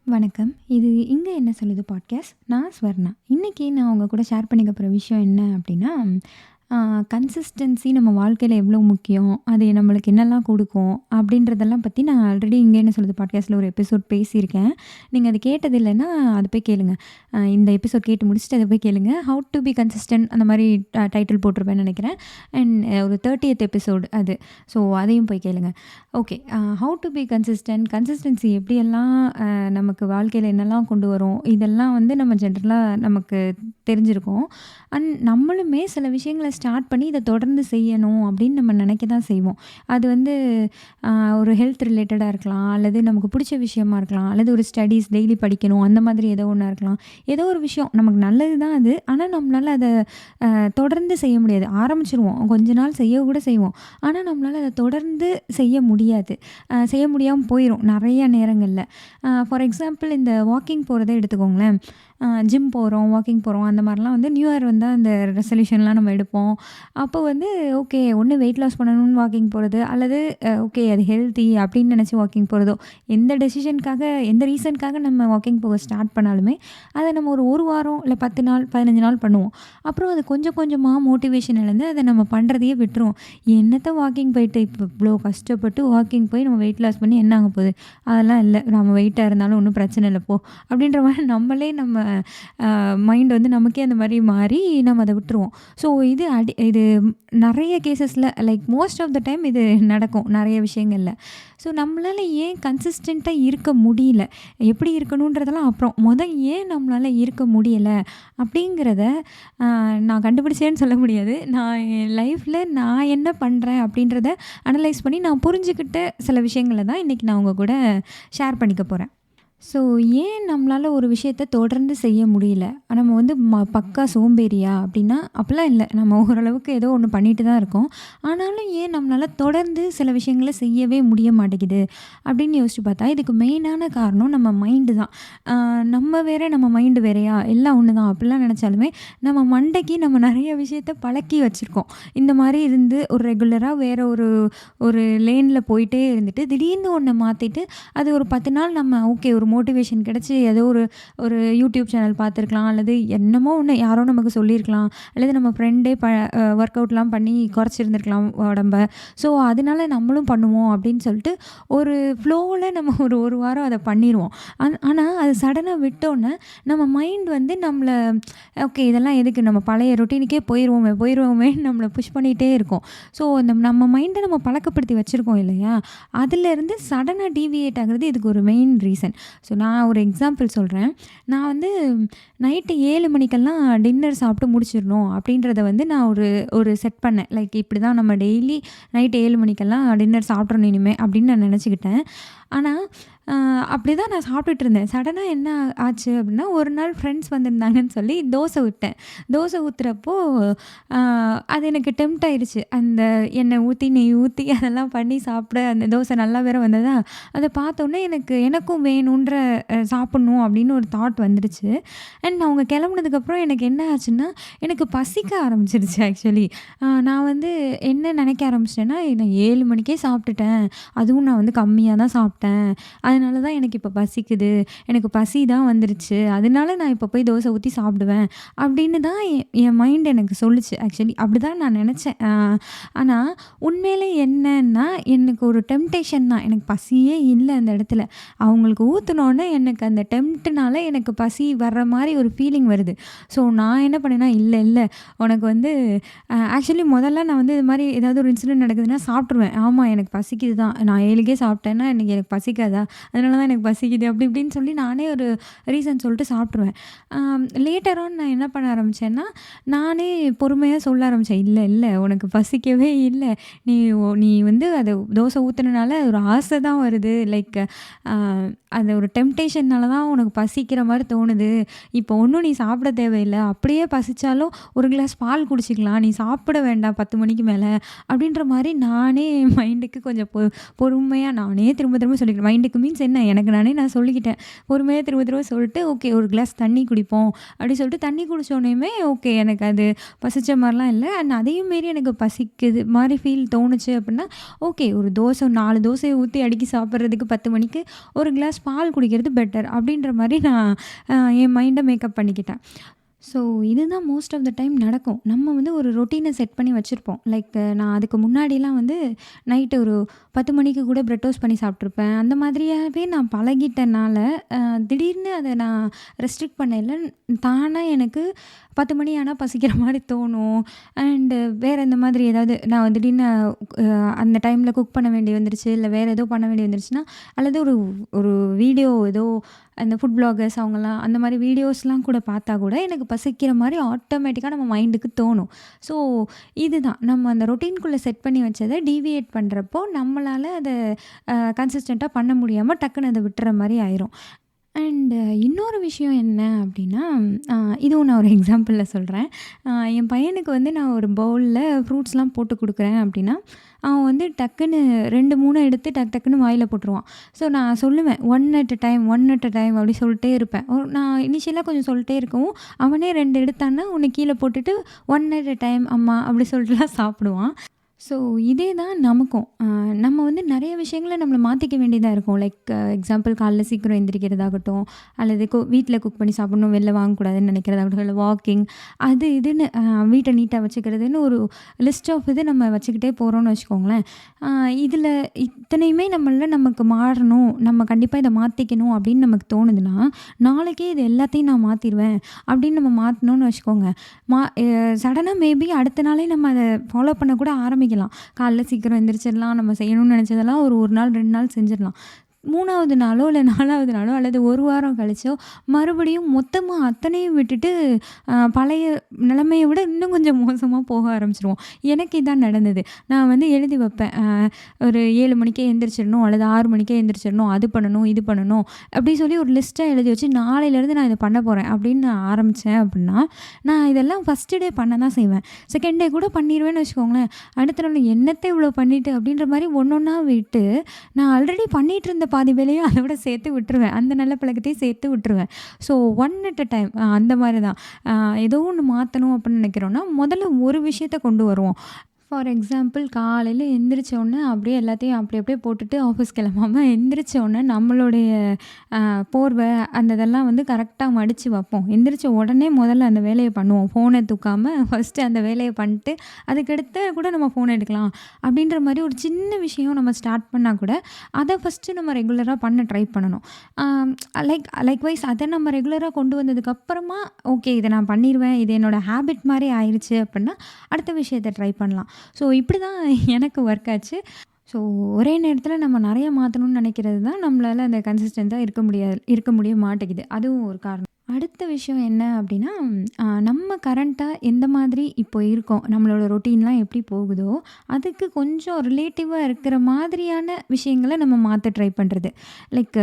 வணக்கம். இது "இங்க என்ன சொல்லுது" பாட்காஸ்ட். நான் ஸ்வர்ணா. இன்னைக்கு நான் உங்க கூட ஷேர் பண்ணிக்க போற விஷயம் என்ன அப்டின்னா, கன்சிஸ்டன்சி நம்ம வாழ்க்கையில எவ்ளோ முக்கியம்? அது நம்மளுக்கு என்னலாம் குடுக்கும்? அப்டின்றதெல்லாம் பத்தி நான் ஆல்ரெடி "இங்க என்ன சொல்லுது" பாட்காஸ்ட்ல ஒரு எபிசோட் பேசியிருக்கேன். நீங்க அது கேட்டது இல்லன்னா, அத போய் கேளுங்க. இந்த எபிசோட் கேட்டு முடிச்சுட்டு அத போய் கேளுங்க. "ஹவ் டூ பி கன்சிஸ்டன்ட்" அந்த மாரி டைட்டில் போட்டிருப்பேன்னு நெனைக்கிறேன். அண்ட் ஒரு 30த் எபிசோட் அது. ஸோ அதையும் போய் கேளுங்க. Okay. How to be consistent, consistency எப்படியெல்லாம் நமக்கு வாழ்க்கையில என்னெல்லாம் கொண்டு வரும்? இதெல்லாம் வந்து நம்ம ஜென்ரலா நமக்கு தெரிஞ்சிருக்கும். அண்ட் நம்மளுமே சில விஷயங்கள ஸ்டார்ட் பண்ணி இத தொடர்ந்து செய்யணும் அப்படின்னு நம்ம நினைக்க தான் செய்வோம். அது வந்து அ ஒரு ஹெல்த் ரிலேட்டடா இருக்கலாம், அல்லது நமக்கு புடிச்ச விஷயமா இருக்கலாம், அல்லது ஒரு ஸ்டடீஸ் டெய்லி படிக்கணும் அந்த மாதிரி ஏதோ ஒண்ணா இருக்கலாம். ஏதோ ஒரு விஷயம் நமக்கு நல்லது தான் அது. ஆனா நம்மளால அத தொடர்ந்து செய்ய முடியாது. ஆரம்பிச்சுருவோம். கொஞ்ச நாள் செய்ய கூட செய்வோம். ஆனா நம்மளால அத தொடர்ந்து செய்ய முடியாது. செய்ய முடியாம போயிரும் நெறைய நேரங்கள்ல. ஃபார் எக்ஸாம்பிள் இந்த வாக்கிங் போறதே எடுத்துக்கோங்களேன். ஜிம் போறோம், வாக்கிங் போறோம் அந்த மாரிலாம் வந்து நியூ இயர் வந்தா அந்த ரெசல்யூஷன்லாம் நம்ம எடுப்போம். அப்போ வந்து ஓகே ஒண்ணு வெயிட் லாஸ் பண்ணணும்னு வாக்கிங் போறது, அல்லது ஓகே அது ஹெல்த்தி அப்படின்னு நினச்சு வாக்கிங் போறதோ, எந்த டெசிஷனுக்காக எந்த ரீசனுக்காக நம்ம வாக்கிங் போக ஸ்டார்ட் பண்ணாலுமே, அத நம்ம ஒரு 1 வாரம் இல்ல 10 நாள், 15 நாள் பண்ணுவோம். அப்புறம் அது கொஞ்சம் கொஞ்சமா மோட்டிவேஷன் இழந்து அத நம்ம பண்றதையே விட்டுருவோம். என்னத்த வாக்கிங் போயிட்டு இப்ப இவ்ளோ கஷ்டப்பட்டு வாக்கிங் போய் நம்ம வெயிட் லாஸ் பண்ணி என்ன ஆக போகுது? அதெல்லாம் இல்ல. நம்ம வெயிட்டா இருந்தாலும் ஒண்ணும் பிரச்சனை இல்ல போ. அப்படின்ற மாரி நம்மளே நம்ம மைண்ட் வந்து நமக்கே அந்த மாரி மாறி நம்ம அத விட்டுருவோம். ஸோ இது நெறைய கேஸஸ்ல like most of the time இது நடக்கும் நெறைய விஷயங்கள்ல. ஸோ நம்மளால ஏன் கன்சிஸ்டன்ட்டா இருக்க முடியல? எப்படி இருக்கணுன்றதெல்லாம் அப்புறம். ஏன் நம்மளால இருக்க முடியல? அப்படிங்கிறத நான் கண்டுபிடிச்சேன்னு சொல்ல முடியாது. நான் என் லைஃப்ல நான் என்ன பண்றேன் அப்படின்றத அனலைஸ் பண்ணி நான் புரிஞ்சுக்கிட்ட சில விஷயங்கள தான் இன்னைக்கு நான் உங்க கூட ஷேர் பண்ணிக்க போறேன். ஸோ ஏன் நம்மளால ஒரு விஷயத்த தொடர்ந்து செய்ய முடியல? நம்ம வந்து பக்கா சோம்பேறியா? அப்படின்னா, அப்படிலாம் இல்ல. நம்ம ஓரளவுக்கு ஏதோ ஒண்ணு பண்ணிட்டு தான் இருக்கோம். ஆனாலும் ஏன் நம்மளால தொடர்ந்து சில விஷயங்கள செய்யவே முடிய மாட்டேங்குது? அப்படின்னு யோசிச்சு பார்த்தா, இதுக்கு மெயினான காரணம் நம்ம மைண்டு தான். நம்ம வேற, நம்ம மைண்டு வேறயா? எல்லாம் ஒண்ணு தான் அப்படிலாம் நெனச்சாலுமே, நம்ம மண்டைக்கு நம்ம நெறைய விஷயத்த பழக்கி வச்சிருக்கோம். இந்த மாரி இருந்து ஒரு ரெகுலரா வேற ஒரு ஒரு லேன்ல போயிட்டே இருந்துட்டு, திடீர்னு ஒண்ண மாத்திட்டு, அது ஒரு 10 நாள் நம்ம ஓகே ஒரு மோட்டிவேஷன் கிடைச்சு ஏதோ ஒரு ஒரு யூடியூப் சேனல் பார்த்துருக்கலாம், அல்லது என்னமோ ஒண்ணு யாரோ நமக்கு சொல்லியிருக்கலாம், அல்லது நம்ம ஃப்ரெண்டே ஒர்க் அவுட்லாம் பண்ணி குறைச்சிருந்துருக்கலாம் உடம்ப. ஸோ அதனால நம்மளும் பண்ணுவோம் அப்படின்னு சொல்லிட்டு ஒரு ஃப்ளோவில் நம்ம ஒரு வாரம் அதை பண்ணிடுவோம். ஆனால் அது சடனாக விட்டோன்னே நம்ம மைண்ட் வந்து நம்மளை ஓகே இதெல்லாம் எதுக்கு நம்ம பழைய ரொட்டீனுக்கே போயிடுவோமேன்னு நம்மளை புஷ் பண்ணிகிட்டே இருக்கோம். ஸோ நம்ம மைண்டை நம்ம பழக்கப்படுத்தி வச்சுருக்கோம் இல்லையா, அதுலேருந்து சடனாக டீவியேட் ஆகுறது இதுக்கு ஒரு மெயின் ரீசன். ஸோ நான் ஒரு எக்ஸாம்பிள் சொல்கிறேன். நான் வந்து நைட்டு 7 மணிக்கெல்லாம் டின்னர் சாப்பிட்டு முடிச்சிடணும் அப்படின்றத வந்து நான் ஒரு ஒரு செட் பண்ணேன். லைக் இப்படி தான் நம்ம டெய்லி நைட்டு 7 மணிக்கெல்லாம் டின்னர் சாப்பிட்றணும் இனிமே அப்படின்னு நான் நினச்சிக்கிட்டேன். ஆனால் அப்படி தான் நான் சாப்பிட்டுட்டு இருந்தேன். சடனாக என்ன ஆச்சு அப்படின்னா, ஒரு நாள் ஃப்ரெண்ட்ஸ் வந்திருந்தாங்கன்னு சொல்லி தோசை ஊத்தேன். தோசை ஊத்துறப்போ அது எனக்கு டெம்ப்ட் ஆயிடுச்சு. அந்த எண்ணெய் ஊற்றி, நெய் ஊற்றி அதெல்லாம் பண்ணி சாப்பிட அந்த தோசை நல்லா வேற வந்ததா, அதை பார்த்தோன்னே எனக்கும் வேணுன்ற சாப்பிட்ணும் அப்படின்னு ஒரு தாட் வந்துடுச்சு. அண்ட் அவங்க கிளம்புனதுக்கப்புறம் எனக்கு என்ன ஆச்சுன்னா, எனக்கு பசிக்க ஆரம்பிச்சிருச்சு ஆக்சுவலி. நான் வந்து என்ன நினைக்க ஆரம்பிச்சிட்டேன்னா, நான் 7 மணிக்கே சாப்பிட்டுட்டேன். அதுவும் நான் வந்து கம்மியாக தான் சாப்பிட்டேன். அதனால தான் எனக்கு இப்போ பசிக்குது. எனக்கு பசி தான் வந்துருச்சு. அதனால நான் இப்போ போய் தோசை ஊத்தி சாப்பிடுவேன். அப்படின்னு தான் என் மைண்ட் எனக்கு சொல்லுச்சு ஆக்சுவலி. அப்படி தான் நான் நினச்சேன். ஆனா உண்மையிலே என்னன்னா, எனக்கு ஒரு டெம்ப்டேஷன் தான். எனக்கு பசியே இல்ல அந்த இடத்துல. அவங்களுக்கு ஊத்துனோனே எனக்கு அந்த டெம்ப்ட்னால எனக்கு பசி வர்ற மாரி ஒரு ஃபீலிங் வருது. ஸோ நான் என்ன பண்ணேன்னா, இல்ல உனக்கு வந்து ஆக்சுவலி முதல்ல நான் வந்து இது மாரி ஏதாவது ஒரு இன்சிடென்ட் நடக்குதுன்னா சாப்பிட்டுருவேன். ஆமா எனக்கு பசிக்குது தான். நான் 7க்கே சாப்பிட்டேன்னா இன்னைக்கு எனக்கு பசிக்காதா? அதனால தான் எனக்கு பசிக்குது அப்படி இப்படின்னு சொல்லி நானே ஒரு ரீசன் சொல்லிட்டு சாப்பிட்ருவேன். லேட்டர் ஆன் நான் என்ன பண்ண ஆரம்பிச்சேன்னா, நானே பொறுமையா சொல்ல ஆரம்பிச்சேன். இல்ல உனக்கு பசிக்கவே இல்ல. நீ வந்து அத தோசை ஊத்துனனால ஒரு ஆசை தான் வருது. லைக் அது ஒரு டெம்ப்டேஷன்னால தான் உனக்கு பசிக்கிற மாரி தோணுது. இப்போ ஒண்ணும் நீ சாப்பிட தேவையில்ல. அப்படியே பசிச்சாலும் ஒரு கிளாஸ் பால் குடிச்சிக்கலாம். நீ சாப்பிட வேண்டாம் 10 மணிக்கு மேல. அப்படின்ற மாரி நானே மைண்டுக்கு கொஞ்சம் பொறுமையா நானே திரும்ப திரும்ப சொல்லிக்கிறேன். மைண்டுக்கு மீன்ஸ் என்ன, எனக்கு நானே நான் சொல்லிக்கிட்டேன். பொறுமையா திரும்ப திரும்ப சொல்லிட்டு, ஓகே ஒரு கிளாஸ் தண்ணி குடிப்போம் அப்படி சொல்லிட்டு தண்ணி குடிச்சோனையுமே ஓகே எனக்கு அது பசிச்ச மாரிலாம் இல்ல. அண்ட் அதையும் மீறி எனக்கு பசிக்குது மாரி ஃபீல் தோணுச்சு அப்படின்னா, ஓகே ஒரு தோசை 4 தோசைய ஊத்தி அடுக்கி சாப்பிடுறதுக்கு 10 மணிக்கு ஒரு கிளாஸ் பால் குடிக்கிறது பெட்டர் அப்படின்ற மாரி நான் என் மைண்ட மேக்கப் பண்ணிக்கிட்டேன். ஸோ இதுதான் மோஸ்ட் ஆஃப் த டைம் நடக்கும். நம்ம வந்து ஒரு ரொட்டீனை செட் பண்ணி வச்சுருப்போம். லைக் நான் அதுக்கு முன்னாடிலாம் வந்து நைட்டு ஒரு 10 மணிக்கு கூட பிரெட் டோஸ்ட் பண்ணி சாப்பிட்ருப்பேன். அந்த மாதிரியாவே நான் பழகிட்டனால, திடீர்னு அத நான் ரெஸ்ட்ரிக்ட் பண்ணயில, தானா எனக்கு 10 மணி ஆனா பசிக்கிற மாரி தோணும். அண்டு வேறு இந்த மாதிரி ஏதாவது நான் திடீர்னு அந்த டைமில் குக் பண்ண வேண்டி வந்துருச்சு, இல்லை வேறு ஏதோ பண்ண வேண்டி வந்துருச்சுன்னா, அல்லது ஒரு ஒரு வீடியோ ஏதோ அந்த ஃபுட் ப்ளாகர்ஸ் அவங்கலாம் அந்த மாதிரி வீடியோஸ்லாம் கூட பார்த்தா கூட எனக்கு பசிக்கிற மாதிரி ஆட்டோமேட்டிக்காக நம்ம மைண்டுக்கு தோணும். ஸோ இதுதான் நம்ம அந்த ரொட்டீன்குள்ளே செட் பண்ணி வச்சதை டீவியேட் பண்ணுறப்போ நம்மளால் அதை கன்சிஸ்டண்ட்டாக பண்ண முடியாமல் டக்குன்னு அதை விட்டுற மாதிரி ஆயிரும். அண்டு இன்னொரு விஷயம் என்ன அப்படின்னா, இதுவும் நான் ஒரு எக்ஸாம்பிளில் சொல்கிறேன். என் பையனுக்கு வந்து நான் ஒரு பவுலில் ஃப்ரூட்ஸ்லாம் போட்டு கொடுக்குறேன் அப்படின்னா, அவன் வந்து டக்குன்னு 2, 3 எடுத்து டக்குன்னு வாயில் போட்டுருவான். ஸோ நான் சொல்லுவேன், one at a time one at a time அப்படி சொல்லிட்டே இருப்பேன். நான் இனிஷியலாக கொஞ்சம் சொல்லிட்டே இருக்கவும், அவனே 2 எடுத்தான்னா ஒன்று கீழே போட்டுட்டு ஒன் அட் அ டைம் அம்மா அப்படி சொல்லிட்டுலாம் சாப்பிடுவான். ஸோ இதே தான் நமக்கும். நம்ம வந்து நிறைய விஷயங்கள நம்மள மாற்றிக்க வேண்டியதாக இருக்கும். லைக் எக்ஸாம்பிள் காலைல சீக்கிரம் எந்திரிக்கிறதாகட்டும், அல்லது வீட்டில் குக் பண்ணி சாப்பிடணும், வெளில வாங்கக்கூடாதுன்னு நினைக்கிறதாகட்டும், இல்லை வாக்கிங் அது இதுன்னு வீட்டை நீட்டாக வச்சுக்கிறதுன்னு ஒரு லிஸ்ட் ஆஃப் இது நம்ம வச்சுக்கிட்டே போகிறோம்னு வச்சுக்கோங்களேன். இதில் இத்தனையுமே நமக்கு மாறணும், நம்ம கண்டிப்பாக இதை மாற்றிக்கணும் அப்படின்னு நமக்கு தோணுதுன்னா, நாளைக்கே இது எல்லாத்தையும் நான் மாற்றிடுவேன் அப்படின்னு நம்ம மாற்றணும்னு வச்சுக்கோங்க. மா சடனாக மேபி அடுத்த நாளே நம்ம அதை ஃபாலோ பண்ண கூட ஆரம்பிக்கலாம். காலைல சீக்கிரம் எந்திரிச்சிடலாம், நம்ம செய்யணும்னு நினச்சதெல்லாம் ஒரு நாள் 2 நாள் செஞ்சிடலாம். 3வது நாளோ இல்லை 4வது நாளோ அல்லது 1 வாரம் கழிச்சோ மறுபடியும் மொத்தமாக அத்தனையும் விட்டுட்டு பழைய நிலைமையை விட இன்னும் கொஞ்சம் மோசமாக போக ஆரம்பிச்சிருவோம். எனக்கு இதான் நடந்தது. நான் வந்து எழுதி வைப்பேன், ஒரு 7 மணிக்கே எந்திரிச்சிடணும் அல்லது 6 மணிக்கே எந்திரிச்சிடணும், அது பண்ணணும் இது பண்ணணும் அப்படி சொல்லி ஒரு லிஸ்ட்டாக எழுதி வச்சு நாளையிலேருந்து நான் இதை பண்ண போகிறேன் அப்படின்னு நான் ஆரம்பித்தேன் அப்படின்னா, நான் இதெல்லாம் ஃபஸ்ட்டு டே பண்ண தான் செய்வேன். செகண்ட் டே கூட பண்ணிடுவேன்னு வச்சுக்கோங்களேன். அடுத்த நாள் என்னத்தை இவ்வளோ பண்ணிவிட்டு அப்படின்ற மாதிரி ஒன்றா விட்டு நான் ஆல்ரெடி பண்ணிகிட்டு இருந்த பாதி வேலையும் அதோட சேர்த்து விட்டுருவேன். அந்த நல்ல பழக்கத்தையும் சேர்த்து விட்டுருவேன். So one at a time அந்த மாதிரி தான். ஏதோ ஒன்று மாற்றணும் அப்படின்னு நினைக்கிறோன்னா, முதல்ல ஒரு விஷயத்த கொண்டு வருவோம். ஃபார் எக்ஸாம்பிள் காலையில் எந்திரிச்சோடனே அப்படியே எல்லாத்தையும் அப்படியே போட்டுட்டு ஆஃபீஸ் கிளம்பாமல் எந்திரிச்சோடனே நம்மளுடைய போர்வை அந்த இதெல்லாம் வந்து கரெக்டாக மடித்து வைப்போம். எந்திரிச்ச உடனே முதல்ல அந்த வேலையை பண்ணுவோம். ஃபோனை தூக்காமல் ஃபஸ்ட்டு அந்த வேலையை பண்ணிட்டு அதுக்கடுத்து கூட நம்ம ஃபோன் எடுக்கலாம் அப்படின்ற மாதிரி ஒரு சின்ன விஷயம் நம்ம ஸ்டார்ட் பண்ணால் கூட அதை ஃபஸ்ட்டு நம்ம ரெகுலராக பண்ண ட்ரை பண்ணணும். லைக்வைஸ் அதை நம்ம ரெகுலராக கொண்டு வந்ததுக்கப்புறமா ஓகே இதை நான் பண்ணிடுவேன், இது என்னோடய ஹேபிட் மாதிரி ஆயிடுச்சு அப்படின்னா அடுத்த விஷயத்தை ட்ரை பண்ணலாம். ஸோ இப்படி தான் எனக்கு ஒர்க் ஆச்சு. ஸோ ஒரே நேரத்தில் நம்ம நிறைய மாற்றணும்னு நினைக்கிறது தான் நம்மளால் அந்த கன்சிஸ்டண்ட்டாக இருக்க முடிய மாட்டேங்குது. அதுவும் ஒரு காரணம். அடுத்த விஷயம் என்ன அப்படின்னா, நம்ம கரண்ட்டாக எந்த மாதிரி இப்போ இருக்கோம், நம்மளோட ரொட்டீன்லாம் எப்படி போகுதோ அதுக்கு கொஞ்சம் ரிலேட்டிவாக இருக்கிற மாதிரியான விஷயங்களை நம்ம மாற்ற ட்ரை பண்ணுறது. லைக்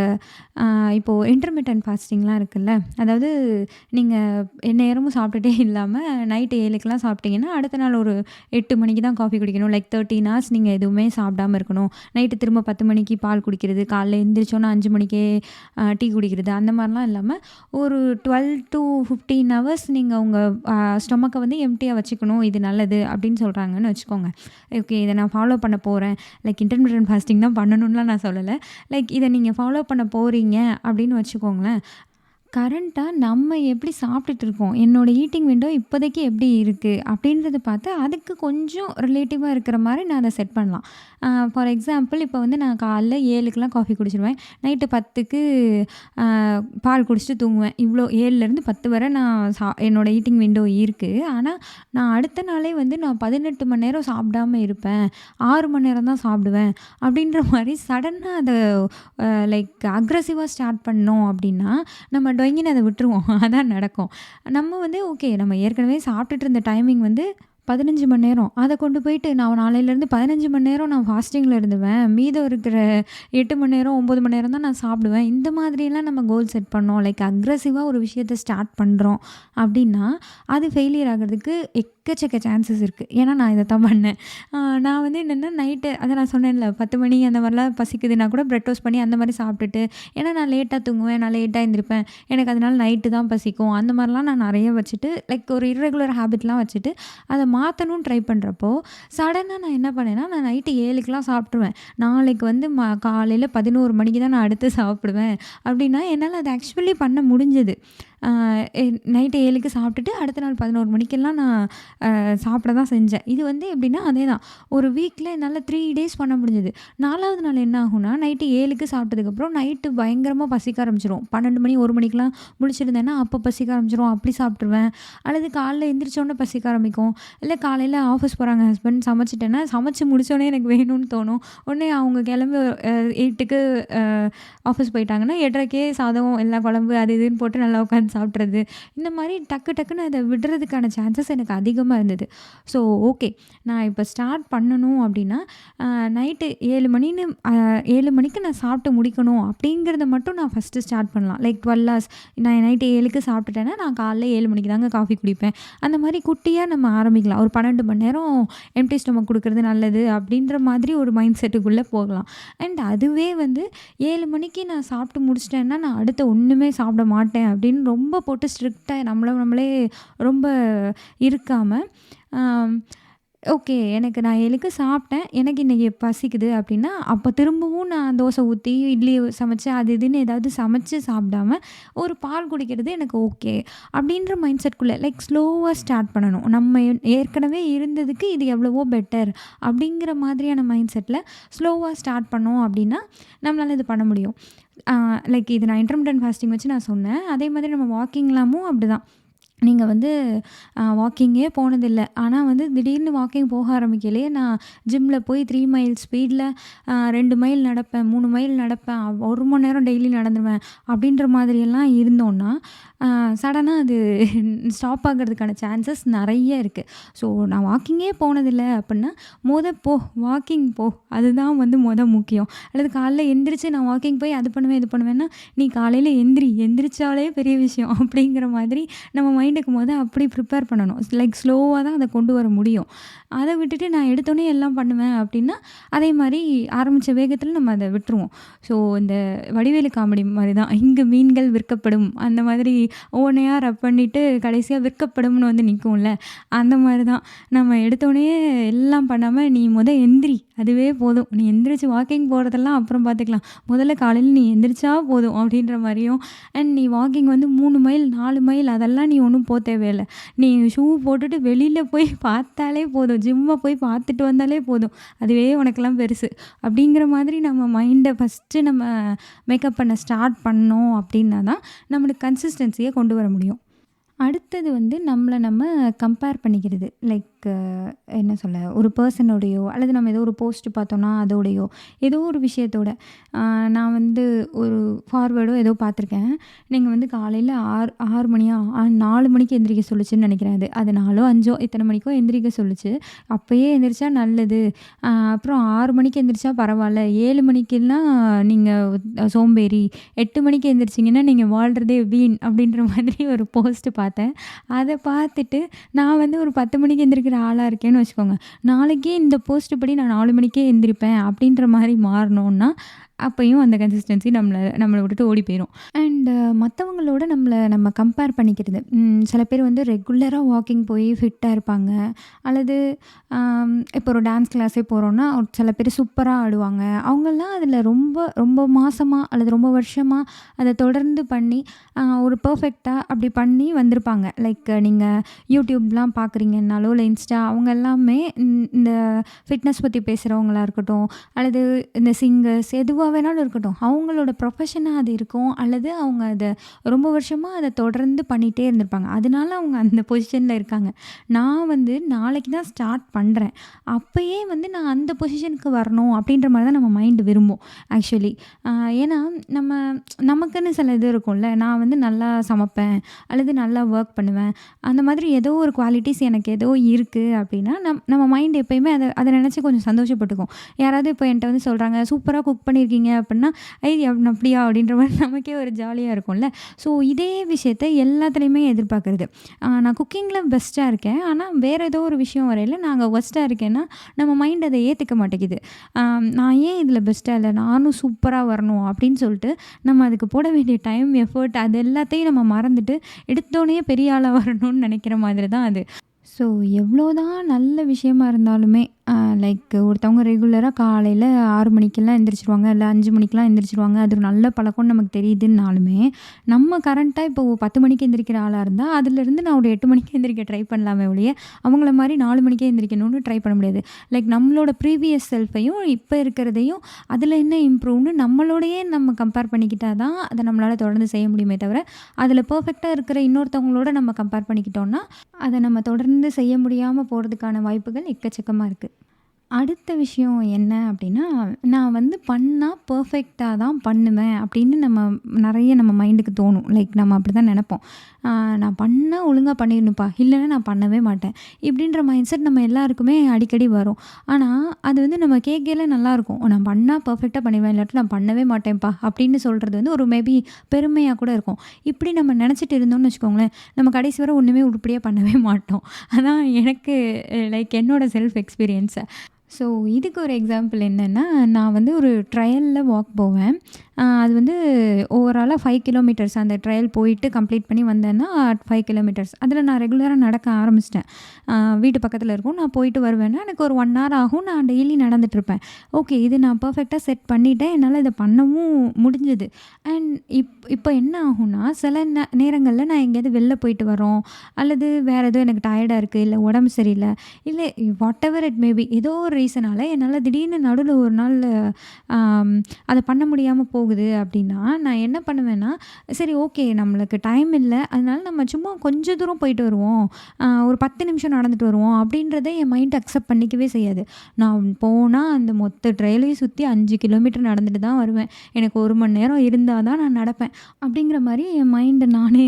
இப்போது இன்டர்மிட்டன்ட் ஃபாஸ்டிங்லாம் இருக்குல்ல, அதாவது நீங்கள் எந்நேரமும் சாப்பிட்டுட்டே இல்லாமல் நைட்டு 7க்குலாம் சாப்பிட்டீங்கன்னா அடுத்த நாள் ஒரு 8 மணிக்கு தான் காஃபி குடிக்கணும். லைக் 13 ஹார்ஸ் நீங்கள் எதுவுமே சாப்பிடாமல் இருக்கணும். நைட்டு திரும்ப 10 மணிக்கு பால் குடிக்கிறது, காலைல எந்திரிச்சோன்னா 5 மணிக்கே டீ குடிக்கிறது, அந்த மாதிரிலாம் இல்லாமல் ஒரு 12 to 15 ஹவர்ஸ் நீங்கள் உங்கள் ஸ்டொமக்கை வந்து எம்டியாக வச்சுக்கணும், இது நல்லது அப்படின்னு சொல்கிறாங்கன்னு வச்சுக்கோங்க. ஓகே இதை நான் ஃபாலோ பண்ண போகிறேன். லைக் இன்டர்மிட்டன்ட் ஃபாஸ்டிங் தான் பண்ணணும்லாம் நான் சொல்லலை. லைக் இதை நீங்கள் ஃபாலோ பண்ண போகிறீங்க அப்படின்னு வச்சுக்கோங்களேன். கரண்ட்டாக நம்ம எப்படி சாப்பிட்டுட்டு இருக்கோம், என்னோடய ஈட்டிங் விண்டோ இப்போதைக்கு எப்படி இருக்குது அப்படின்றத பார்த்து அதுக்கு கொஞ்சம் ரிலேட்டிவாக இருக்கிற மாதிரி நான் அதை செட் பண்ணலாம். ஃபார் எக்ஸாம்பிள் இப்போ வந்து நான் காலைல 7க்குலாம் காஃபி குடிச்சிடுவேன், நைட்டு 10க்கு பால் குடிச்சிட்டு தூங்குவேன். இவ்வளோ 7லேருந்து 10 வரை நான் என்னோடய ஈட்டிங் விண்டோ இருக்குது. ஆனால் நான் அடுத்த நாளே வந்து நான் 18 மணி நேரம் சாப்பிடாமல் இருப்பேன், 6 மணி நேரம் தான் சாப்பிடுவேன் அப்படின்ற மாதிரி சடனாக அதை லைக் அக்ரெசிவாக ஸ்டார்ட் பண்ணோம் அப்படின்னா நம்ம டொங்கின்னு அதை விட்டுருவோம். அதான் நடக்கும். நம்ம வந்து ஓகே நம்ம ஏற்கனவே சாப்பிட்டுட்டு இருந்த டைமிங் வந்து 15 மணி நேரம். அத கொண்டு போயிட்டு நான் நாளையிலேருந்து 15 மணி நேரம் நான் ஃபாஸ்டிங்கில இருந்துருவேன். மீதம் இருக்கிற 8 மணி நேரம், 9 மணி நேரம் தான் நான் சாப்பிடுவேன். இந்த மாதிரியெல்லாம் நம்ம கோல் செட் பண்ணோம். லைக் அக்ரெசிவா ஒரு விஷயத்த ஸ்டார்ட் பண்றோம் அப்டின்னா, அது ஃபெயிலியர் ஆகுறதுக்கு எக்கச்சக்க சான்சஸ் இருக்கு. ஏன்னா நான் இத தான் பண்ணேன். நான் வந்து என்னன்னா நைட்டு அதான் நான் சொன்னேன்ல 10 மணி அந்த மாரிலாம் பசிக்குதுன்னா கூட பிரெட் டோஸ்ட் பண்ணி அந்த மாரி சாப்பிட்டுட்டு ஏன்னா நான் லேட்டா தூங்குவேன். நான் லேட்டா எந்திரிப்பேன். எனக்கு அதனால நைட்டு தான் பசிக்கும். அந்த மாரிலாம் நான் நெறைய வச்சுட்டு லைக் ஒரு இர்ரெகுலர் ஹேபிட்லாம் வச்சுட்டு, அத மாத்தணும்னு ட்ரை பண்றப்போ, சடனா நான் என்ன பண்ணேன்னா, நான் நைட்டு 7க்குலாம் சாப்ட்டுருவேன். நாளைக்கு வந்து காலையில 11 மணிக்கு தான் நான் அடுத்து சாப்பிடுவேன். அப்டின்னா என்னால அத ஆக்சுவலி பண்ண முடிஞ்சது. அ எ நைட்டு 7க்கு சாப்பிட்டுட்டு அடுத்த நாள் 11 மணிக்கெல்லாம் நான் சாப்பிட தான் செஞ்சேன். இது வந்து எப்படின்னா அதேதான். ஒரு வீக்ல என்னால 3 டேஸ் பண்ண முடிஞ்சது. 4வது நாள் என்ன ஆகும்னா, நைட்டு 7க்கு சாப்பிட்டதுக்கப்புறம் நைட்டு பயங்கரமா பசிக்க ஆரம்பிச்சுரும். 12 மணி, 1 மணிக்கெல்லாம் முழிச்சிருந்தேன்னா, அப்போ பசிக்க ஆரம்பிச்சுரும். அப்படி சாப்பிட்டுருவேன். அல்லது காலைல எந்திரிச்சோனே பசிக்க ஆரம்பிக்கும். இல்ல காலையில ஆஃபீஸ் போறாங்க ஹஸ்பண்ட் சமைச்சுட்டேன்னா, சமைச்சு முடிச்சோனே எனக்கு வேணும்னு தோணும். உடனே அவங்க கிளம்பி 8க்கு அ ஆஃபீஸ் போயிட்டாங்கன்னா, 8:30க்கே சாதம், எல்லாம் குழம்பு அது இதுன்னு போட்டு நல்லா உட்காந்து சாப்பிட்றது. இந்த மாரி டக்கு டக்குன்னு அத விடுறதுக்கான சான்சஸ் எனக்கு அதிகமா இருந்தது. So okay. நான் இப்ப ஸ்டார்ட் பண்ணணும் அப்டின்னா, நைட்டு 7 மணிக்கு நான் சாப்பிட்டு முடிக்கணும் அப்டிங்கிறத மட்டும் நான் ஃபஸ்ட்டு ஸ்டார்ட் பண்ணலாம். லைக் 12 ஹார்ஸ் நான் நைட்டு 7க்கு சாப்பிட்டுட்டேன்னா, நான் காலைல 7 மணிக்கு தாங்க காஃபி குடிப்பேன். அந்த மாரி குட்டியா நம்ம ஆரம்பிக்கலாம். ஒரு 12 மணி நேரம் எம்ப்டி ஸ்டொமக் குடுக்குறது நல்லது அப்டின்ற மாதிரி ஒரு மைண்ட் செட்டுக்குள்ள போகலாம். அண்ட் அதுவே வந்து 7 மணிக்கு நான் சாப்பிட்டு முடிச்சுட்டேன்னா, நான் அடுத்து ஒண்ணுமே சாப்பிட மாட்டேன் அப்டின்னு ரொம்ப போட்டு ஸ்ட்ரிக்ட்டா நம்மளே ரொம்ப இருக்காம, ஆம் ஓகே. எனக்கு நான் 7க்கு சாப்பிட்டேன். எனக்கு இன்னைக்கு பசிக்குது அப்டின்னா, அப்ப திரும்பவும் நான் தோசை ஊத்தி, இட்லி சமைச்சு அது இதுன்னு ஏதாவது சமைச்சு சாப்பிடாம, ஒரு பால் குடிக்கிறது எனக்கு ஓகே. அப்டின்ற மைண்ட் செட்குள்ள லைக் ஸ்லோவா ஸ்டார்ட் பண்ணணும். நம்ம ஏற்கனவே இருந்ததுக்கு இது எவ்வளவோ பெட்டர் அப்டிங்கிற மாதிரியான மைண்ட் செட்ல ஸ்லோவா ஸ்டார்ட் பண்ணோம் அப்டின்னா, நம்மளால இது பண்ண முடியும். லைக் இது நான் இன்டர்மிட்டன்ட் ஃபாஸ்டிங் வச்சு நான் சொன்னேன். அதே மாதிரி நம்ம வாக்கிங்லாமும் அப்டிதான். நீங்க வந்து வாக்கிங்கே போனதில்ல. ஆனா வந்து திடீர்னு வாக்கிங் போக ஆரம்பிக்கலயே, நான் ஜிம்ல போய் 3 மைல் ஸ்பீட்ல 2 மைல் நடப்பேன், 3 மைல் நடப்பேன், 1 மணி நேரம் டெய்லி நடந்துருவேன். அப்படின்ற மாதிரியெல்லாம் இருந்தோம்னா, சடனா அது ஸ்டாப் ஆகுறதுக்கான சான்சஸ் நெறைய இருக்கு. ஸோ நான் வாக்கிங்கே போனதில்ல அப்புட்னா, போ வாக்கிங் போ. அதுதான் வந்து முக்கியம். அல்லது காலைல எந்திரிச்சு நான் வாக்கிங் போய் அது பண்ணுவேன், இது பண்ணுவேன்னா, நீ காலையில எந்திரிச்சாலே பெரிய விஷயம் அப்படிங்கிற மாதிரி நம்ம மைண்டுக்கு அப்படி ப்ரிப்பேர் பண்ணணும். லைக் ஸ்லோவா தான் அத கொண்டு வர முடியும். அத விட்டுட்டு நான் எடுத்தோனே எல்லாம் பண்ணுவேன் அப்படின்னா, அதே மாரி ஆரம்பிச்ச வேகத்தில நம்ம அத விட்டுருவோம். ஸோ இந்த வடிவேலு காமெடி மாரி தான். இங்கு மீன்கள் விற்கப்படும். அந்த மாதிரி ஒவ்வொன்னையா ரப் பண்ணிட்டு கடைசியா விற்கப்படும்னு வந்து நிக்கும்ல. அந்த மாரி தான். நம்ம எடுத்தோனே எல்லாம் பண்ணாம, நீ எந்திரி. அதுவே போதும். நீ எந்திரிச்சு வாக்கிங் போறதெல்லாம் அப்புறம் பார்த்துக்கலாம். முதல்ல காலையில நீ எந்திரிச்சா போதும் அப்படின்ற மாரியும், அண்ட் நீ வாக்கிங் வந்து 3 மைல், 4 மைல் அதெல்லாம் நீ ஒண்ணும் தேவையில்ல. நீ ஷூ போட்டுட்டு வெளியில போய் பார்த்தாலே போதும். ஜிம்ம போய் பார்த்துட்டு வந்தாலே போதும். அதுவே உனக்கெல்லாம் பெருசு. அப்படிங்கிற மாதிரி நம்ம மைண்ட ஃபஸ்ட்டு நம்ம மேக்கப் பண்ண ஸ்டார்ட் பண்ணோம் அப்படின்னா தான், நம்மளுக்கு கன்சிஸ்டன்சிய கொண்டு வர முடியும். அடுத்தது வந்து நம்மள நம்ம கம்பேர் பண்ணிக்கிறது. லைக் என்ன சொல்ல, ஒரு பெர்சனோடையோ அல்லது நம்ம ஏதோ ஒரு போஸ்ட் பார்த்தோம்னா அதோடையோ, ஏதோ ஒரு விஷயத்தோட நான் வந்து ஒரு ஃபார்வேர்டோ ஏதோ பார்த்துருக்கேன். நீங்க வந்து காலையில 6 மணியா 4 மணிக்கு எந்திரிக்க சொல்லுச்சுன்னு நினைக்கிறேன் அது. அது 4ஓ 5ஓ இத்தனை மணிக்கோ எந்திரிக்க சொல்லுச்சு. அப்பயே எந்திரிச்சா நல்லது. அப்புறம் 6 மணிக்கு எந்திரிச்சா பரவால்ல. 7 மணிக்கெல்லாம் நீங்க சோம்பேறி. 8 மணிக்கு எந்திரிச்சிங்கன்னா நீங்க வாழ்றதே வீண் அப்படின்ற மாதிரி ஒரு போஸ்ட் பார்த்தேன். அத பார்த்துட்டு நான் வந்து ஒரு 10 மணிக்கு எந்திரிக்கிற ஆளா இருக்கேன்னு வச்சுக்கோங்க. நாளைக்கே இந்த போஸ்ட் படி நான் 4 மணிக்கே எந்திரிப்பேன் அப்படின்ற மாரி மாறணும்னா, அப்பயும் அந்த கன்சிஸ்டன்சி நம்மள விட்டுட்டு ஓடி போயிரும். அண்ட் மத்தவங்களோட நம்ம கம்பேர் பண்ணிக்கிறது. சில பேர் வந்து ரெகுலரா வாக்கிங் போய் ஃபிட்டா இருப்பாங்க. அல்லது இப்போ ஒரு டான்ஸ் கிளாஸே போறோம்னா, சில பேர் சூப்பரா ஆடுவாங்க. அவங்கலாம் அதில ரொம்ப ரொம்ப மாசமா அல்லது ரொம்ப வருஷமா அத தொடர்ந்து பண்ணி ஒரு பெர்ஃபெக்ட்டா அப்படி பண்ணி வந்திருப்பாங்க. லைக் நீங்க யூடியூப்லாம் பார்க்குறீங்கன்னாலோ, இல்ல இன்ஸ்டா அவங்க எல்லாமே இந்த ஃபிட்னஸ் பத்தி பேசுறவங்களா இருக்கட்டும், அல்லது இந்த சிங்கர்ஸ் எதுவா எதுவா வேணாலும் இருக்கட்டும். அவங்களோட ப்ரொஃபஷனா அது இருக்கும். அல்லது அவங்க அத ரொம்ப வருஷமா அத தொடர்ந்து பண்ணிட்டே இருந்திருப்பாங்க. அதனால அவங்க அந்த பொசிஷன்ல இருக்காங்க. நான் வந்து நாளைக்கு தான் ஸ்டார்ட் பண்றேன். அப்பயே வந்து நான் அந்த பொசிஷனுக்கு வரணும் அப்படின்ற மாரி தான் நம்ம மைண்ட் விரும்பும் ஆக்சுவலி. அ ஏன்னா நம்ம நமக்குன்னு சில இது இருக்கும்ல. நான் வந்து நல்லா சமைப்பேன், அல்லது நல்லா ஒர்க் பண்ணுவேன். அந்த மாதிரி ஏதோ ஒரு குவாலிட்டிஸ் எனக்கு ஏதோ இருக்கு அப்படின்னா, நம்ம மைண்ட் எப்பயுமே அத நினச்சு கொஞ்சம் சந்தோஷப்பட்டுக்கும். யாராவது இப்போ என்ட்ட வந்து சொல்றாங்க, "சூப்பரா குக் பண்ணியிருக்கீங்க" அப்படின்னா, அப்படியா?" அப்படின்ற மாரி நமக்கே ஒரு ஜாலியா இருக்கும்ல. ஸோ இதே விஷயத்த எல்லாத்துலயுமே எதிர்பார்க்குறது. நான் குக்கிங்கில பெஸ்ட்டா இருக்கேன். ஆனா வேற ஏதோ ஒரு விஷயம் வரையில நான் அங்க வொர்ஸ்ட்டா இருக்கேன்னா, நம்ம மைண்ட் அத ஏத்துக்க மாட்டேங்குது. நான் ஏன் இதில பெஸ்ட்டா இல்ல? நானும் சூப்பரா வரணும் அப்படின்னு சொல்லிட்டு, நம்ம அதுக்கு போட வேண்டிய டைம், எஃபோர்ட் அது எல்லாத்தையும் நம்ம மறந்துட்டு, எடுத்தோனயே பெரிய ஆளா வரணும்னு நெனைக்கிற மாதிரி தான் அது. ஸோ எவ்வளோதான் நல்ல விஷயமா இருந்தாலுமே, லைக் ஒருத்தவங்க ரெகுலரா காலையில 6 மணிக்கெல்லாம் எந்திரிச்சுருவாங்க, இல்ல 5 மணிக்கெல்லாம் எந்திரிச்சுருவாங்க. அது ஒரு நல்ல பழக்கம்னு நமக்கு தெரியுதுன்னாலுமே, நம்ம கரண்ட்டா இப்போ 10 மணிக்கு எந்திரிக்கிற ஆளா இருந்தா, அதுலேருந்து நான் ஒரு 8 மணிக்கு எந்திரிக்க ட்ரை பண்ணலாமே ஒழிய, அவங்கள மாரி 4 மணிக்கே எந்திரிக்கணும்னு ட்ரை பண்ண முடியாது. லைக் நம்மளோட ப்ரீவியஸ் செல்ஃபையும், இப்ப இருக்கிறதையும், அதில என்ன இம்ப்ரூவ்னு நம்மளோடயே நம்ம கம்பேர் பண்ணிக்கிட்டா தான், அத நம்மளால தொடர்ந்து செய்ய முடியுமே தவிர, அதில பெர்ஃபெக்ட்டா இருக்கிற இன்னொருத்தவங்களோட நம்ம கம்பேர் பண்ணிக்கிட்டோம்னா, அத நம்ம தொடர்ந்து செய்ய முடியாம போறதுக்கான வாய்ப்புகள் எக்கச்சக்கமா இருக்கு. அடுத்த விஷயம் என்ன அப்படின்னா, நான் வந்து பண்ணா பெர்ஃபெக்ட்டா தான் பண்ணுவேன் அப்படின்னு நம்ம மைண்டுக்கு தோணும். லைக் நம்ம அப்படிதான் நெனைப்போம். நான் பண்ணா ஒழுங்கா பண்ணிடணும்ப்பா, இல்லைன்னா நான் பண்ணவே மாட்டேன். இப்படின்ற மைண்ட் செட் நம்ம எல்லாருக்குமே அடிக்கடி வரும். ஆனா, அது வந்து நம்ம கேட்கையில நல்லாயிருக்கும். நான் பண்ணா பெர்ஃபெக்ட்டா பண்ணிருவேன், இல்லாட்டி நான் பண்ணவே மாட்டேன்ப்பா அப்படின்னு சொல்றது வந்து ஒரு மேபி பெருமையா கூட இருக்கும். இப்படி நம்ம நெனச்சிட்டு இருந்தோம்னு வச்சுக்கோங்களேன், நம்ம கடைசி வரை ஒண்ணுமே உருப்படியா பண்ணவே மாட்டோம். அதான் எனக்கு லைக் என்னோட செல்ஃப் எக்ஸ்பீரியன்ஸ். ஸோ இதுக்கு ஒரு எக்ஸாம்பிள் என்னென்னா, நான் வந்து ஒரு ட்ரையல்ல வாக் போவேன். அது வந்து ஓவராலா 5 கிலோமீட்டர்ஸ் அந்த ட்ரையல் போயிட்டு கம்ப்ளீட் பண்ணி வந்தேன்னா 5 கிலோமீட்டர்ஸ். அதில் நான் ரெகுலரா நடக்க ஆரம்பிச்சிட்டேன். வீட்டு பக்கத்தில் இருக்கும். நான் போயிட்டு வருவேன்னா, எனக்கு ஒரு 1 ஹவர் ஆகும். நான் டெய்லி நடந்துட்டுருப்பேன். ஓகே, இது நான் பெர்ஃபெக்ட்டா செட் பண்ணிட்டேன். என்னால் இத பண்ணவும் முடிஞ்சது. அண்ட் இப்போ என்ன ஆகும்னா, சில நேரங்கள்ல நான் எங்கேயாவது வெளில போயிட்டு வரோம், அல்லது வேறு ஏதோ எனக்கு டயர்டா இருக்குது, இல்லை உடம்பு சரியில்ல, இல்லை வாட்டெவர் இட் மேபி ஏதோ ஒரு ரீசனால என்னால் திடீர்னு நடுவுல ஒரு நாள் அத பண்ண முடியாம போகுது அப்படின்னா, நான் என்ன பண்ணுவேன்னா, சரி ஓகே நம்மளுக்கு டைம் இல்ல. அதனால நம்ம சும்மா கொஞ்சம் தூரம் போயிட்டு வருவோம். ஒரு 10 நிமிஷம் நடந்துட்டு வருவோம் அப்படின்றத என் மைண்ட் அக்செப்ட் பண்ணிக்கவே செய்யாது. நான் போனா அந்த மொத்த ட்ரையலையும் சுத்தி 5 கிலோமீட்டர் நடந்துட்டு தான் வருவேன். எனக்கு 1 மணி நேரம் இருந்தா தான் நான் நடப்பேன். அப்படிங்கிற மாரி என் மைண்ட் நானே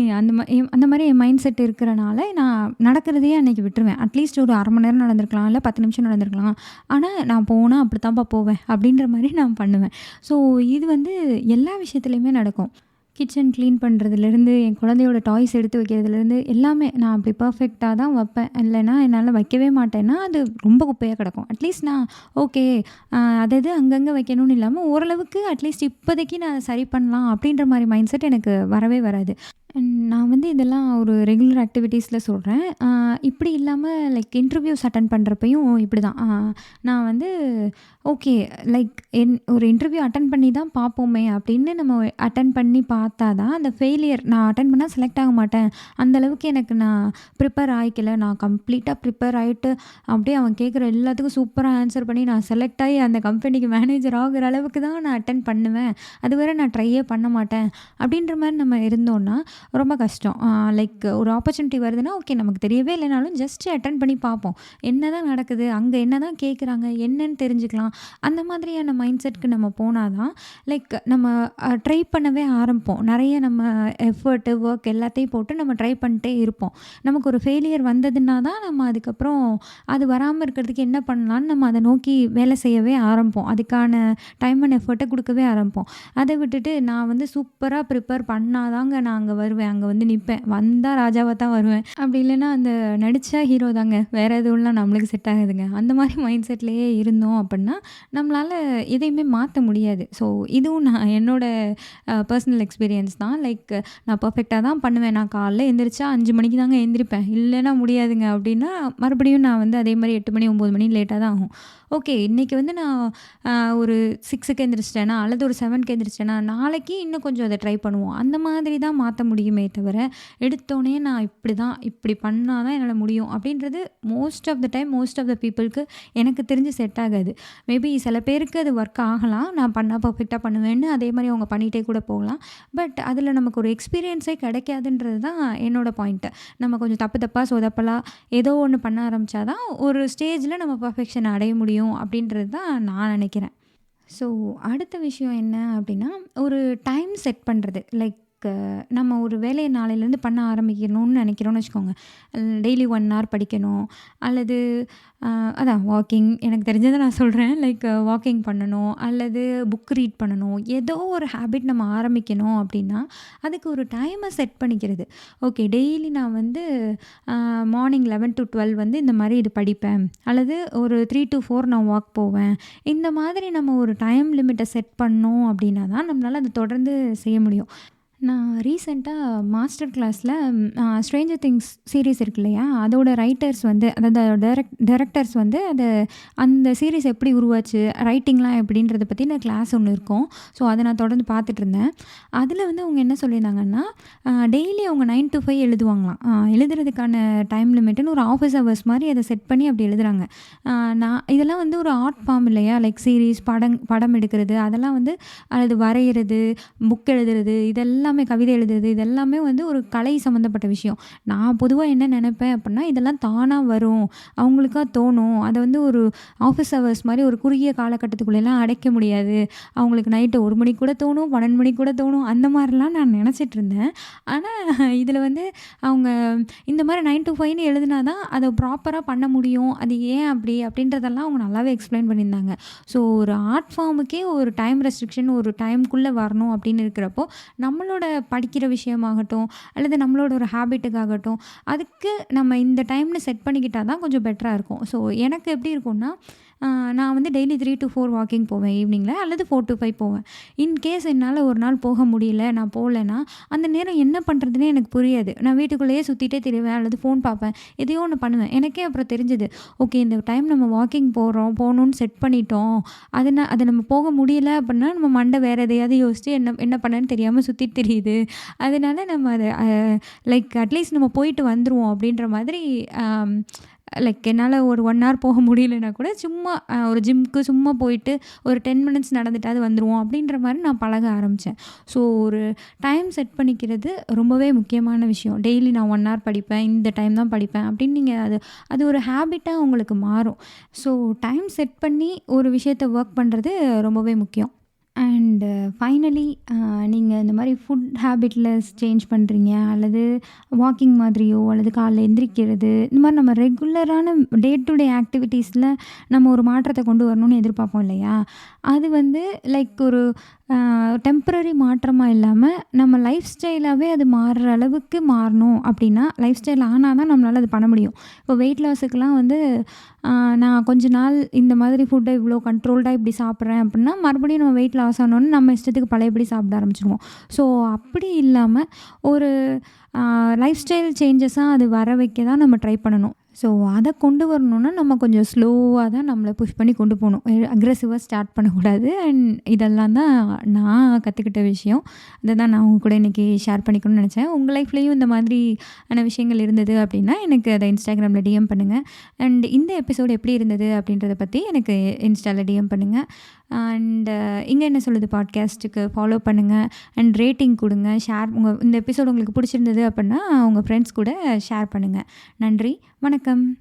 அந்த மாரி என் மைண்ட் செட் இருக்கிறனால நான் நடக்கிறதையே அன்னைக்கு விட்டுருவேன். அட்லீஸ்ட் ஒரு 1/2 மணி நேரம் நடந்திருக்கலாம், இல்ல 10 நிமிஷம் நடந்திருக்கலாம். ஆனா நான் போனா அப்படித்தான்ப்பா போவேன் அப்படின்ற மாரி நான் பண்ணுவேன். ஸோ இது வந்து எல்லா விஷயத்துலயுமே நடக்கும். கிச்சன் கிளீன் பண்ணுறதுலேருந்து, என் குழந்தையோட டாய்ஸ் எடுத்து வைக்கிறதுலேருந்து எல்லாமே நான் அப்படி பெர்ஃபெக்ட்டா தான் வைப்பேன். இல்லைன்னா என்னால் வைக்கவே மாட்டேன்னா, அது ரொம்ப குப்பையா கிடக்கும். அட்லீஸ்ட் நான் ஓகே அது அங்கங்கே வைக்கணும்னு இல்லாம, ஓரளவுக்கு அட்லீஸ்ட் இப்போதைக்கு நான் சரி பண்ணலாம் அப்படின்ற மாரி மைண்ட் செட் எனக்கு வரவே வராது. நான் வந்து இதெல்லாம் ஒரு ரெகுலர் ஆக்டிவிட்டீஸில் சொல்கிறேன். இப்படி இல்லாமல் லைக் இன்டர்வியூஸ் அட்டெண்ட் பண்ணுறப்பயும் இப்படி தான். நான் வந்து ஓகே லைக் ஒரு இன்டர்வியூ அட்டெண்ட் பண்ணி தான் பார்ப்போமே அப்படின்னு நம்ம அட்டெண்ட் பண்ணி பார்த்தா தான் அந்த ஃபெயிலியர் நான் அட்டெண்ட் பண்ணால் செலக்ட் ஆக மாட்டேன். அந்த அளவுக்கு எனக்கு நான் ப்ரிப்பேர் ஆகிக்கல. நான் கம்ப்ளீட்டாக ப்ரிப்பேர் ஆகிட்டு அப்படியே அவன் கேட்குற எல்லாத்துக்கும் சூப்பராக ஆன்சர் பண்ணி நான் செலக்ட் ஆகி அந்த கம்பெனிக்கு மேனேஜர் ஆகிற அளவுக்கு தான் நான் அட்டெண்ட் பண்ணுவேன். அதுவரை நான் ட்ரையே பண்ண மாட்டேன் அப்படின்ற மாதிரி நம்ம இருந்தோன்னா ரொம்ப கஷ்டம். லைக் ஒரு ஆப்பர்ச்சுனிட்டி வருதுன்னா ஓகே நமக்கு தெரியவே இல்லைனாலும் ஜஸ்ட் அட்டெண்ட் பண்ணி பார்ப்போம். என்ன தான் நடக்குது, அங்கே என்ன தான் கேட்குறாங்க, என்னன்னு தெரிஞ்சுக்கலாம். அந்த மாதிரியான மைண்ட் செட்க்கு நம்ம போனால் தான் லைக் நம்ம ட்ரை பண்ணவே ஆரம்பிப்போம். நிறைய நம்ம எஃபர்ட்டு, ஒர்க் எல்லாத்தையும் போட்டு நம்ம ட்ரை பண்ணிட்டே இருப்போம். நமக்கு ஒரு ஃபெயிலியர் வந்ததுன்னா தான் நம்ம அதுக்கப்புறம் அது வராமல் இருக்கிறதுக்கு என்ன பண்ணலான்னு நம்ம அதை நோக்கி வேலை செய்யவே ஆரம்பிப்போம். அதுக்கான டைம் அண்ட் எஃபர்ட்டை கொடுக்கவே ஆரம்பிப்போம். அதை விட்டுட்டு நான் வந்து சூப்பராக ப்ரிப்பேர் பண்ணாதாங்க நான் அங்கே வருவேன், அங்கே வந்து நிற்பேன், வந்தால் ராஜாவாக தான் வருவேன், அப்படி இல்லைன்னா அந்த நடித்தா ஹீரோ தாங்க, வேறு எதுவும்லாம் நம்மளுக்கு செட் ஆகுதுங்க, அந்த மாதிரி மைண்ட் செட்லேயே இருந்தோம் அப்படின்னா நம்மளால் எதையுமே மாற்ற முடியாது. ஸோ இதுவும் நான் என்னோடய பர்சனல் எக்ஸ்பீரியன்ஸ் தான். லைக் நான் பர்ஃபெக்டாக தான் பண்ணுவேன். நான் காலைல எந்திரிச்சா 5 மணிக்கு தாங்க எந்திரிப்பேன், இல்லைன்னா முடியாதுங்க அப்படின்னா மறுபடியும் நான் வந்து அதே மாதிரி 8 மணி 9 மணி லேட்டாக தான் ஆகும். ஓகே இன்னைக்கு வந்து நான் ஒரு 6க்கு எந்திரிச்சிட்டேனா, அல்லது ஒரு 7க்கு எந்திரிச்சிட்டேனா, நாளைக்கு இன்னும் கொஞ்சம் அத ட்ரை பண்ணுவோம். அந்த மாதிரி தான் மாத்த முடியுமே தவிர, எடுத்தோனே நான் இப்படி பண்ணா தான் என்னால முடியும் அப்படின்றது most of the time, most of the பீப்பிள்க்கு எனக்கு தெரிஞ்சு செட் ஆகாது. மேபி சில பேருக்கு அது ஒர்க் ஆகலாம். நான் பண்ணா பெர்ஃபெக்ட்டா பண்ணுவேன்னு அதே மாரி அவங்க பண்ணிட்டே கூட போகலாம். பட் அதில நமக்கு ஒரு எக்ஸ்பீரியன்ஸே கிடைக்காதுன்றது தான் என்னோட பாயிண்ட்டு. நம்ம கொஞ்சம் தப்பு தப்பா, சொதப்பலா ஏதோ ஒண்ணு பண்ண ஆரம்பிச்சா தான் ஒரு ஸ்டேஜில நம்ம பெர்ஃபெக்ஷன அடைய முடியும் அப்படின்றது தான் நான் நினைக்கிறேன். ஸோ அடுத்த விஷயம் என்ன அப்படின்னா, ஒரு டைம் செட் பண்ணுறது. லைக் நம்ம ஒரு வேலையை நாளையிலேருந்து பண்ண ஆரம்பிக்கணும்னு நினைக்கிறோம்னு வச்சுக்கோங்க. டெய்லி 1 ஹவர் படிக்கணும், அல்லது அதான் வாக்கிங், எனக்கு தெரிஞ்சதை நான் சொல்கிறேன். லைக் வாக்கிங் பண்ணணும், அல்லது புக் ரீட் பண்ணணும். ஏதோ ஒரு ஹேபிட் நம்ம ஆரம்பிக்கணும் அப்படின்னா, அதுக்கு ஒரு டைமை செட் பண்ணிக்கிறது. ஓகே டெய்லி நான் வந்து மார்னிங் 11 to 12 வந்து இந்த மாதிரி இது படிப்பேன், அல்லது ஒரு 3 to 4 நான் வாக் போவேன். இந்த மாதிரி நம்ம ஒரு டைம் லிமிட்டை செட் பண்ணோம் அப்படின்னா தான் நம்மளால் அதை தொடர்ந்து செய்ய முடியும். நான் ரீசெண்டாக மாஸ்டர் கிளாஸில் ஸ்ட்ரேஞ்சர் திங்ஸ் சீரிஸ் இருக்கு இல்லையா, அதோட ரைட்டர்ஸ் வந்து, அதாவது டைரக்டர்ஸ் வந்து அந்த சீரிஸ் எப்படி உருவாச்சு, ரைட்டிங்லாம் எப்படின்றத பற்றின கிளாஸ் ஒன்று இருக்கும். ஸோ அதை நான் தொடர்ந்து பார்த்துட்டு இருந்தேன். அதில் வந்து அவங்க என்ன சொல்லியிருந்தாங்கன்னா, டெய்லி அவங்க 9 to 5 எழுதுவாங்களாம். எழுதுறதுக்கான டைம் லிமிட்டுன்னு ஒரு ஆஃபீஸ் ஹவர்ஸ் மாதிரி அதை செட் பண்ணி அப்படி எழுதுறாங்க. நான் இதெல்லாம் வந்து ஒரு ஆர்ட் ஃபார்ம் இல்லையா, லைக் சீரிஸ், படம் எடுக்கிறது, அதெல்லாம் வந்து, அல்லது வரைகிறது, புக் எழுதுறது, இதெல்லாமே கவிதை எழுதுறது, இதெல்லாமே வந்து ஒரு கலை சம்மந்தப்பட்ட விஷயம். நான் பொதுவாக என்ன நினைப்பேன் அப்படின்னா, இதெல்லாம் தானாக வரும், அவங்களுக்கா தோணும். அதை வந்து ஒரு ஆஃபீஸ் ஹவர்ஸ் மாதிரி ஒரு குறுகிய காலகட்டத்துக்குள்ளெல்லாம் அடைக்க முடியாது. அவங்களுக்கு நைட்டு 1 மணிக்கு கூட தோணும், 12 மணிக்கு கூட தோணும், அந்த மாதிரிலாம் நான் நினச்சிட்டு இருந்தேன். ஆனால் இதில் வந்து அவங்க இந்த மாதிரி 9 to 5ன்னு எழுதுனா தான் அதை ப்ராப்பராக பண்ண முடியும். அது ஏன் அப்படின்றதெல்லாம் அவங்க நல்லாவே எக்ஸ்பிளைன் பண்ணியிருந்தாங்க. ஸோ ஒரு ஆர்ட் ஃபார்முக்கே ஒரு டைம் ரெஸ்ட்ரிக்ஷன், ஒரு டைம்குள்ளே வரணும் அப்படின்னு இருக்கிறப்போ, நம்மளோட படிக்கிற விஷயமாகட்டும், அல்லது நம்மளோட ஒரு ஹேபிட்டுக்காகட்டும், அதுக்கு நம்ம இந்த டைம்னு செட் பண்ணிக்கிட்டா தான் கொஞ்சம் பெட்டராக இருக்கும். ஸோ எனக்கு எப்படி இருக்கும்னா, நான் வந்து டெய்லி 3 to 4 வாக்கிங் போவேன் ஈவினிங்கில், அல்லது 4 to 5 போவேன். இன்கேஸ் என்னால் ஒரு நாள் போக முடியல, நான் போகலன்னா, அந்த நேரம் என்ன பண்ணுறதுனே எனக்கு புரியாது. நான் வீட்டுக்குள்ளேயே சுற்றிட்டே திரிவேன், அல்லது ஃபோன் பார்ப்பேன், எதையோ ஒன்று பண்ணுவேன். எனக்கே அப்புறம் தெரிஞ்சது, ஓகே இந்த டைம் நம்ம வாக்கிங் போகணுன்னு செட் பண்ணிட்டோம், அதை நம்ம போக முடியல அப்படின்னா நம்ம மண்டை வேறு எதையாவது யோசிச்சு என்ன பண்ணேன்னு தெரியாமல் சுற்றிட்டு தெரியுது. அதனால நம்ம அதை லைக் அட்லீஸ்ட் நம்ம போயிட்டு வந்துடுவோம் அப்படின்ற மாதிரி. லைக் என்னால் ஒரு 1 ஹவர் போக முடியலன்னா கூட சும்மா ஒரு ஜிம்முக்கு சும்மா போயிட்டு ஒரு 10 மினிட்ஸ் நடந்துட்டாவது வந்துடுவோம் அப்படின்ற மாதிரி நான் பழக ஆரம்பித்தேன். ஸோ ஒரு டைம் செட் பண்ணிக்கிறது ரொம்பவே முக்கியமான விஷயம். டெய்லி நான் 1 ஹவர் படிப்பேன், இந்த டைம் தான் படிப்பேன் அப்படின்னு நீங்கள் அது ஒரு ஹேபிட்டாக உங்களுக்கு மாறும். ஸோ டைம் செட் பண்ணி ஒரு விஷயத்தை ஒர்க் பண்ணுறது ரொம்பவே முக்கியம். அண்டு ஃபைனலி நீங்கள் இந்த மாதிரி ஃபுட் ஹேபிட்டில் சேஞ்ச் பண்ணுறீங்க, அல்லது வாக்கிங் மாதிரியோ, அல்லது காலைல எந்திரிக்கிறது, இந்த மாதிரி நம்ம ரெகுலரான டே டு டே ஆக்டிவிட்டீஸில் நம்ம ஒரு மாற்றத்தை கொண்டு வரணும்னு எதிர்பார்ப்போம் இல்லையா, அது வந்து லைக் ஒரு டெம்பரரி மாற்றமாக இல்லாமல் நம்ம லைஃப் ஸ்டைலாகவே அது மாறுற அளவுக்கு மாறணும். அப்படின்னா லைஃப் ஸ்டைல் ஆனால் தான் நம்மளால் அது பண்ண முடியும். இப்போ வெயிட் லாஸுக்கெலாம் வந்து நான் கொஞ்ச நாள் இந்த மாதிரி ஃபுட்டை இவ்வளோ கண்ட்ரோல்டாக இப்படி சாப்பிட்றேன் அப்படின்னா, மறுபடியும் நம்ம வெயிட் லாஸ் ஆனோன்னு நம்ம இஷ்டத்துக்கு பழையபடி சாப்பிட ஆரம்பிச்சிடுவோம். ஸோ அப்படி இல்லாமல் ஒரு லைஃப் ஸ்டைல் சேஞ்சஸாக அது வர வைக்க தான் நம்ம ட்ரை பண்ணணும். ஸோ அதை கொண்டு வரணுன்னா நம்ம கொஞ்சம் ஸ்லோவாக தான் நம்மளை புஷ் பண்ணி கொண்டு போகணும். அக்ரெசிவாக ஸ்டார்ட் பண்ணக்கூடாது. அண்ட் இதெல்லாம் தான் நான் கற்றுக்கிட்ட விஷயம். அதை தான் நான் உங்கள் கூட இன்றைக்கி ஷேர் பண்ணிக்கணும்னு நினச்சேன். உங்கள் லைஃப்லேயும் இந்த மாதிரியான விஷயங்கள் இருந்தது அப்படின்னா எனக்கு அதை இன்ஸ்டாகிராமில் டிஎம் பண்ணுங்கள். அண்ட் இந்த எபிசோடு எப்படி இருந்தது அப்படின்றத பற்றி எனக்கு இன்ஸ்டாவில் டிஎம் பண்ணுங்கள். அண்ட் இங்கே என்ன சொல்லுது பாட்காஸ்ட்டுக்கு ஃபாலோ பண்ணுங்கள், அண்ட் ரேட்டிங் கொடுங்க, ஷேர். இந்த எபிசோடு உங்களுக்கு பிடிச்சிருந்தது அப்படின்னா உங்கள் ஃப்ரெண்ட்ஸ் கூட ஷேர் பண்ணுங்கள். நன்றி, வணக்கம்.